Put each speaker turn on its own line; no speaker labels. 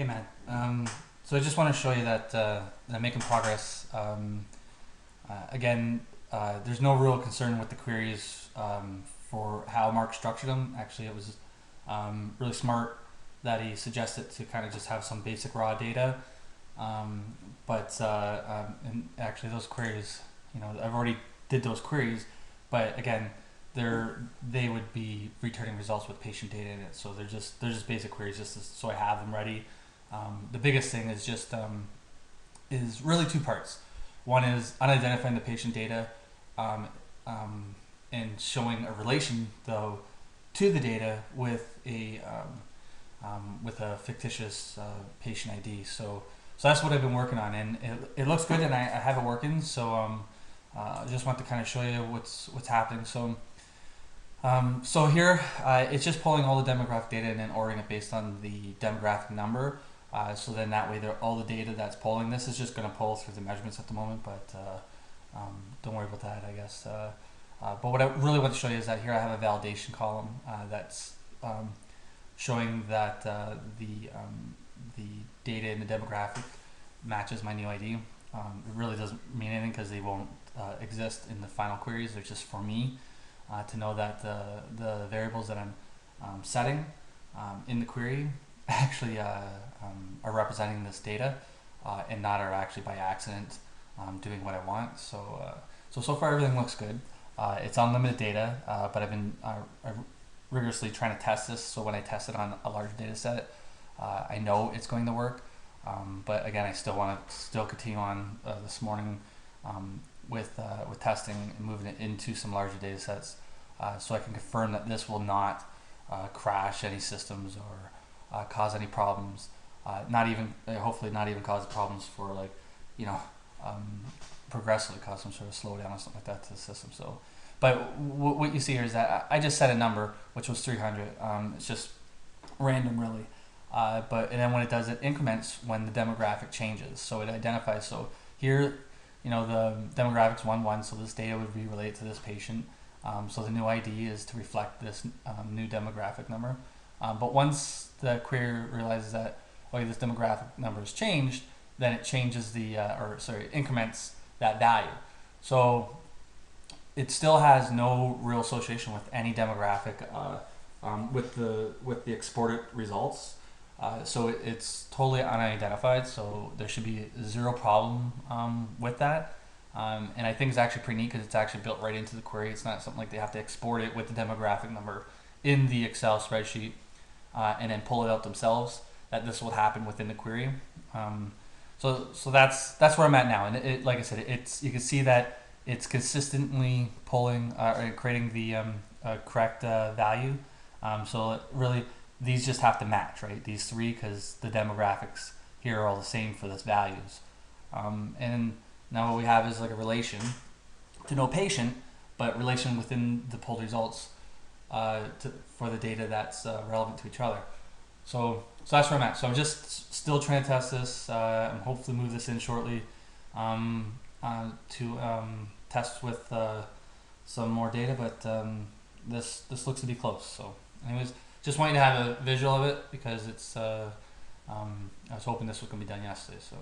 Hey Matt, so I just want to show you that, I'm making progress. Again, there's no real concern with the queries for how Mark structured them. Actually, it was really smart that he suggested to kind of just have some basic raw data. And actually those queries, I've already did those queries, but again, they would be returning results with patient data in it. So they're just basic queries, so I have them ready. The biggest thing is really two parts. One is unidentifying the patient data, um, and showing a relation though to the data with a fictitious patient ID. So that's what I've been working on, and it looks good, and I have it working. So I just want to kind of show you what's happening. So here, it's just pulling all the demographic data and then ordering it based on the demographic number. So then that way, all the data that's pulling, this is just going to pull through the measurements at the moment, but don't worry about that, I guess. But what I really want to show you is that here I have a validation column that's showing that the data in the demographic matches my new ID. It really doesn't mean anything because they won't exist in the final queries. They're just for me to know that the variables that I'm setting in the query actually are representing this data and not are actually by accident doing what I want. So far everything looks good. It's unlimited data, but I've been rigorously trying to test this. So when I test it on a large data set, I know it's going to work. But again, I still want to continue on this morning with testing and moving it into some larger data sets, so I can confirm that this will not crash any systems or cause any problems. Not even hopefully not even cause problems for progressively cause some sort of slowdown or something like that to the system. So, but what you see here is that I just set a number which was 300. It's just random, really. And then when it does, it increments when the demographic changes. So it identifies. So here, the demographic's 1-1. So this data would be related to this patient. So the new ID is to reflect this new demographic number. But once the query realizes that this demographic number has changed, then it changes increments that value. So it still has no real association with any demographic with the exported results. So it's totally unidentified. So there should be zero problem with that. And I think it's actually pretty neat because it's actually built right into the query. It's not something like they have to export it with the demographic number in the Excel spreadsheet and then pull it out themselves. That this will happen within the query. So that's where I'm at now. And it like I said, you can see that it's consistently pulling or creating the correct value. So really, these just have to match, right? These three, because the demographics here are all the same for this values. And now what we have is like a relation to no patient, but relation within the pulled results for the data that's relevant to each other. So that's where I'm at. So I'm just still trying to test this. I'm hopefully move this in shortly to test with some more data, but this looks to be close. So anyways, just wanting to have a visual of it because it's I was hoping this was going to be done yesterday. So